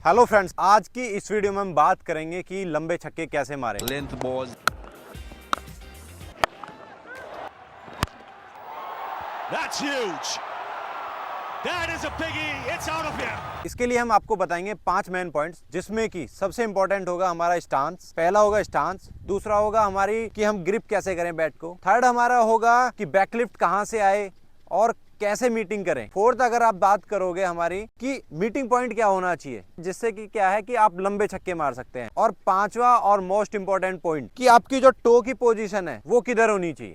Hello friends, आज की इस वीडियो में हम बात करेंगे कि लंबे छक्के कैसे मारें। Length balls. That's huge. That is a biggie. It's out of here. इसके लिए हम आपको बताएंगे 5 मेन पॉइंट्स, जिसमें कि सबसे इंपॉर्टेंट होगा हमारा स्टांस। पहला होगा स्टांस, दूसरा होगा हमारी कि हम ग्रिप कैसे करें बैट को, थर्ड हमारा होगा कि बैकलिफ्ट कहां से आए और कैसे मीटिंग करें, फोर्थ अगर आप बात करोगे हमारी कि मीटिंग पॉइंट क्या होना चाहिए जिससे कि क्या है कि आप लंबे छक्के मार सकते हैं, और पांचवा और मोस्ट इंपॉर्टेंट पॉइंट कि आपकी जो टो की पोजीशन है वो किधर होनी चाहिए।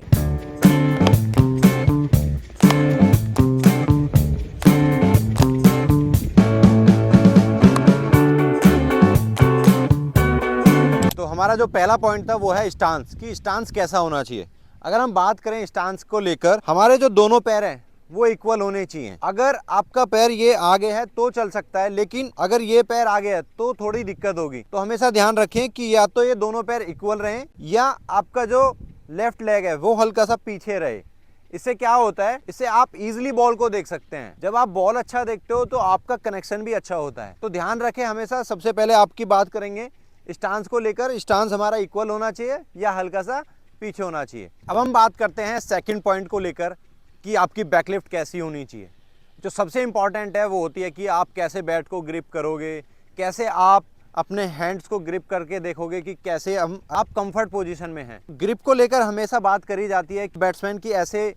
तो हमारा जो पहला पॉइंट था वो है स्टांस, कि स्टांस कैसा होना चाहिए। अगर हम बात करें स्टांस को लेकर, हमारे जो दोनों पैर हैं वो इक्वल होने चाहिए। अगर आपका पैर ये आगे है तो चल सकता है, लेकिन अगर ये पैर आगे है तो थोड़ी दिक्कत होगी। तो हमेशा ध्यान रखें कि या तो ये दोनों पैर इक्वल रहें या आपका जो लेफ्ट लेग है वो हल्का सा पीछे रहे। इससे क्या होता है, इससे आप इजीली बॉल को देख सकते हैं। जब आप बॉल अच्छा देखते हो तो आपका कनेक्शन भी अच्छा होता है। तो ध्यान रखें हमेशा। सबसे पहले आपकी बात करेंगे स्टांस को लेकर, स्टांस हमारा इक्वल होना चाहिए या हल्का सा पीछे होना चाहिए। अब हम बात करते हैं सेकंड पॉइंट को लेकर कि आपकी बैकलिफ्ट कैसी होनी चाहिए। जो सबसे इंपॉर्टेंट है वो होती है कि आप कैसे बैट को ग्रिप करोगे, कैसे आप अपने हैंड्स को ग्रिप करके देखोगे कि कैसे आप कंफर्ट पोजीशन में हैं। ग्रिप को लेकर हमेशा बात करी जाती है कि बैट्समैन की ऐसे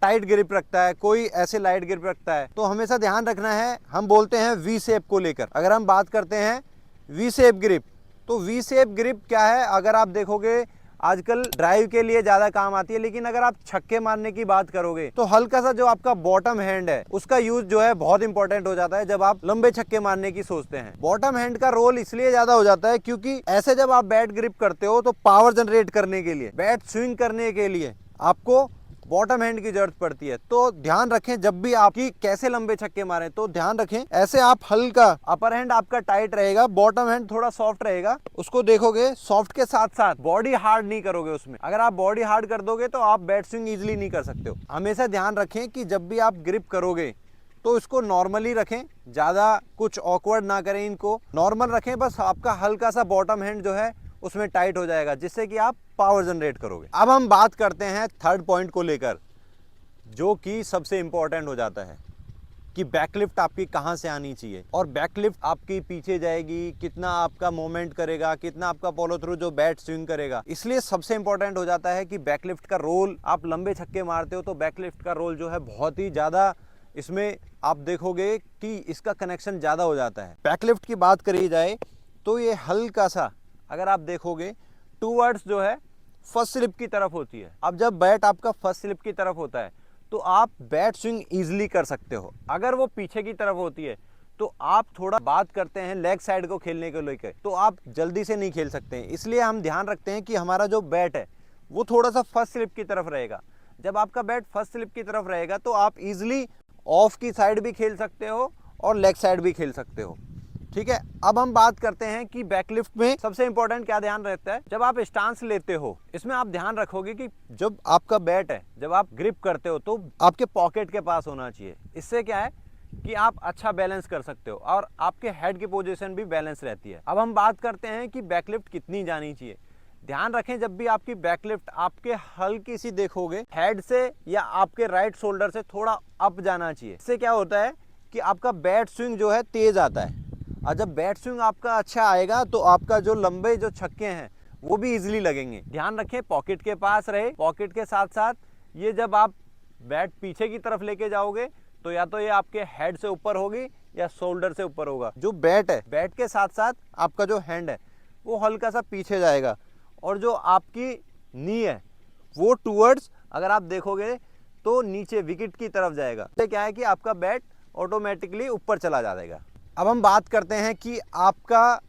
टाइट ग्रिप रखता है, कोई ऐसे लाइट ग्रिप रखता है। तो हमेशा ध्यान रखना है, हम बोलते हैं वी शेप को लेकर। अगर हम बात करते हैं वी शेप ग्रिप, तो वी शेप ग्रिप क्या है, अगर आप देखोगे आजकल ड्राइव के लिए ज्यादा काम आती है, लेकिन अगर आप छक्के मारने की बात करोगे तो हल्का सा जो आपका बॉटम हैंड है उसका यूज जो है बहुत इंपॉर्टेंट हो जाता है जब आप लंबे छक्के मारने की सोचते हैं। बॉटम हैंड का रोल इसलिए ज्यादा हो जाता है क्योंकि ऐसे जब आप बैट ग्रिप करते हो तो पावर जनरेट करने के लिए, बैट स्विंग करने के लिए आपको बॉटम हैंड की जरूरत पड़ती है। तो ध्यान रखें जब भी आपकी कैसे लंबे छक्के मारें तो ध्यान रखें ऐसे आप हल्का, अपर हैंड आपका टाइट रहेगा, बॉटम हैंड थोड़ा सॉफ्ट रहेगा। उसको देखोगे सॉफ्ट के साथ साथ बॉडी हार्ड नहीं करोगे उसमें। अगर आप बॉडी हार्ड कर दोगे तो आप बैट स्विंग इजीली नहीं कर सकते हो। हमेशा ध्यान रखें कि जब भी आप ग्रिप करोगे तो इसको नॉर्मली रखें, ज्यादा कुछ ऑकवर्ड ना करें, इनको नॉर्मल रखें। बस आपका हल्का सा बॉटम हैंड जो है उसमें टाइट हो जाएगा जिससे कि आप पावर जनरेट करोगे। अब हम बात करते हैं थर्ड पॉइंट को लेकर, जो कि सबसे इंपॉर्टेंट हो जाता है कि बैकलिफ्ट आपकी कहां से आनी चाहिए और बैकलिफ्ट आपकी पीछे जाएगी, कितना आपका मूवमेंट करेगा, कितना आपका फॉलो थ्रू जो बैट स्विंग करेगा। इसलिए सबसे इंपॉर्टेंट हो जाता है कि बैकलिफ्ट का रोल, आप लंबे छक्के मारते हो तो बैकलिफ्ट का रोल जो है बहुत ही ज्यादा, इसमें आप देखोगे कि इसका कनेक्शन ज्यादा हो जाता है। बैकलिफ्ट की बात करी जाए तो ये हल्का सा, अगर आप देखोगे टूवर्ड्स जो है फर्स्ट स्लिप की तरफ होती है। अब जब बैट आपका फर्स्ट स्लिप की तरफ होता है तो आप बैट स्विंग इजीली कर सकते हो। अगर वो पीछे की तरफ होती है तो आप थोड़ा बात करते हैं लेग साइड को खेलने को लेकर, तो आप जल्दी से नहीं खेल सकते हैं। इसलिए हम ध्यान रखते हैं कि हमारा जो बैट है वो थोड़ा सा फर्स्ट स्लिप की तरफ रहेगा। जब आपका बैट फर्स्ट स्लिप की तरफ रहेगा तो आप इजिली ऑफ की साइड भी खेल सकते हो और लेग साइड भी खेल सकते हो। ठीक है, अब हम बात करते हैं कि बैकलिफ्ट में सबसे इंपॉर्टेंट क्या ध्यान रहता है। जब आप स्टांस लेते हो इसमें आप ध्यान रखोगे कि जब आपका बैट है, जब आप ग्रिप करते हो तो आपके पॉकेट के पास होना चाहिए। इससे क्या है कि आप अच्छा बैलेंस कर सकते हो और आपके हेड की पोजीशन भी बैलेंस रहती है। अब हम बात करते हैं कि बैकलिफ्ट कितनी जानी चाहिए। ध्यान रखें जब भी आपकी बैकलिफ्ट आपके हल्की सी देखोगे हेड से या आपके राइट शोल्डर से थोड़ा अप जाना चाहिए। इससे क्या होता है कि आपका बैट स्विंग जो है तेज आता है, और जब बैट स्विंग आपका अच्छा आएगा तो आपका जो लंबे जो छक्के हैं वो भी इजीली लगेंगे। ध्यान रखें पॉकेट के पास रहे। पॉकेट के साथ साथ ये जब आप बैट पीछे की तरफ लेके जाओगे तो या तो ये आपके हेड से ऊपर होगी या शोल्डर से ऊपर होगा। जो बैट है, बैट के साथ साथ आपका जो हैंड है वो हल्का सा पीछे जाएगा, और जो आपकी नी है वो टूवर्ड्स, अगर आप देखोगे तो नीचे विकेट की तरफ जाएगा। तो क्या है कि आपका बैट ऑटोमेटिकली ऊपर चला जाएगा। अब हम बात करते हैं कि आपका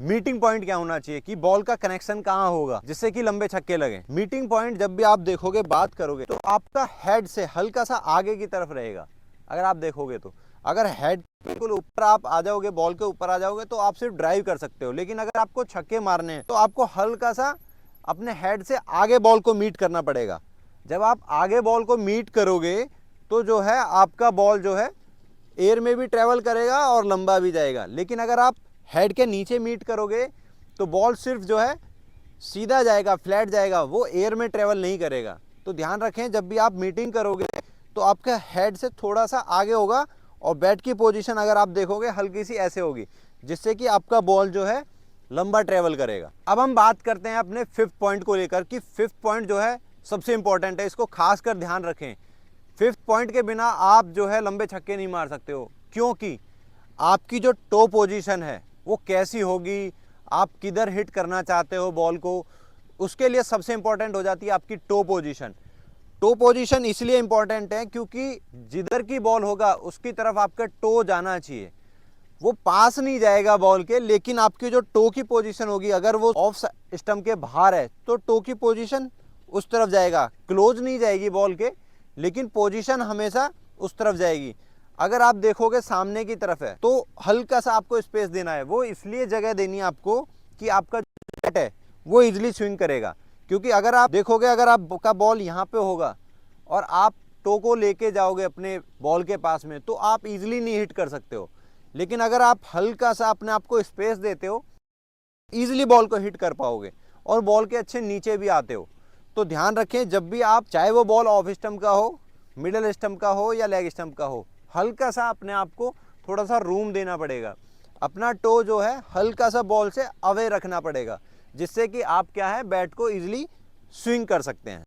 मीटिंग पॉइंट क्या होना चाहिए, कि बॉल का कनेक्शन कहां होगा जिससे कि लंबे छक्के लगे। मीटिंग पॉइंट जब भी आप देखोगे, बात करोगे तो आपका हेड से हल्का सा आगे की तरफ रहेगा। अगर आप देखोगे तो अगर हेड बिल्कुल ऊपर आप आ जाओगे, बॉल के ऊपर आ जाओगे तो आप सिर्फ ड्राइव कर सकते हो, लेकिन अगर आपको छक्के मारने हैं तो आपको हल्का सा अपने हेड से आगे बॉल को मीट करना पड़ेगा। जब आप आगे बॉल को मीट करोगे तो जो है आपका बॉल जो है एयर में भी ट्रेवल करेगा और लंबा भी जाएगा। लेकिन अगर आप हेड के नीचे मीट करोगे तो बॉल सिर्फ जो है सीधा जाएगा, फ्लैट जाएगा, वो एयर में ट्रेवल नहीं करेगा। तो ध्यान रखें, जब भी आप मीटिंग करोगे तो आपका हेड से थोड़ा सा आगे होगा और बैट की पोजीशन अगर आप देखोगे हल्की सी ऐसे होगी, जिससे कि आपका बॉल जो है लंबा ट्रेवल करेगा। अब हम बात करते हैं अपने 5th पॉइंट को लेकर कि 5th पॉइंट जो है सबसे इंपॉर्टेंट है, इसको खास कर ध्यान रखें। 5th पॉइंट के बिना आप जो है लंबे छक्के नहीं मार सकते हो, क्योंकि आपकी जो टो पोजीशन है वो कैसी होगी, आप किधर हिट करना चाहते हो बॉल को, उसके लिए सबसे इंपॉर्टेंट हो जाती है आपकी टो पोजीशन। टो पोजीशन इसलिए इंपॉर्टेंट है क्योंकि जिधर की बॉल होगा उसकी तरफ आपका टो जाना चाहिए। वो पास नहीं जाएगा बॉल के, लेकिन आपकी जो टो की पोजीशन होगी, अगर वो ऑफ स्टंप के बाहर है तो टो की पोजीशन उस तरफ जाएगा, क्लोज नहीं जाएगी बॉल के, लेकिन पोजीशन हमेशा उस तरफ जाएगी। अगर आप देखोगे सामने की तरफ है तो हल्का सा आपको स्पेस देना है, वो इसलिए जगह देनी है आपको कि आपका जो बैट है वो इजीली स्विंग करेगा। क्योंकि अगर आप देखोगे, अगर आपका बॉल यहाँ पे होगा और आप टो को लेके जाओगे अपने बॉल के पास में, तो आप इजीली नहीं हिट कर सकते हो। लेकिन अगर आप हल्का सा अपने आप को स्पेस देते हो, इजीली बॉल को हिट कर पाओगे और बॉल के अच्छे नीचे भी आते हो। तो ध्यान रखें, जब भी आप, चाहे वो बॉल ऑफ स्टंप का हो, मिडिल स्टंप का हो या लेग स्टंप का हो, हल्का सा अपने आप को थोड़ा सा रूम देना पड़ेगा। अपना टो जो है हल्का सा बॉल से अवे रखना पड़ेगा, जिससे कि आप क्या है बैट को इजीली स्विंग कर सकते हैं।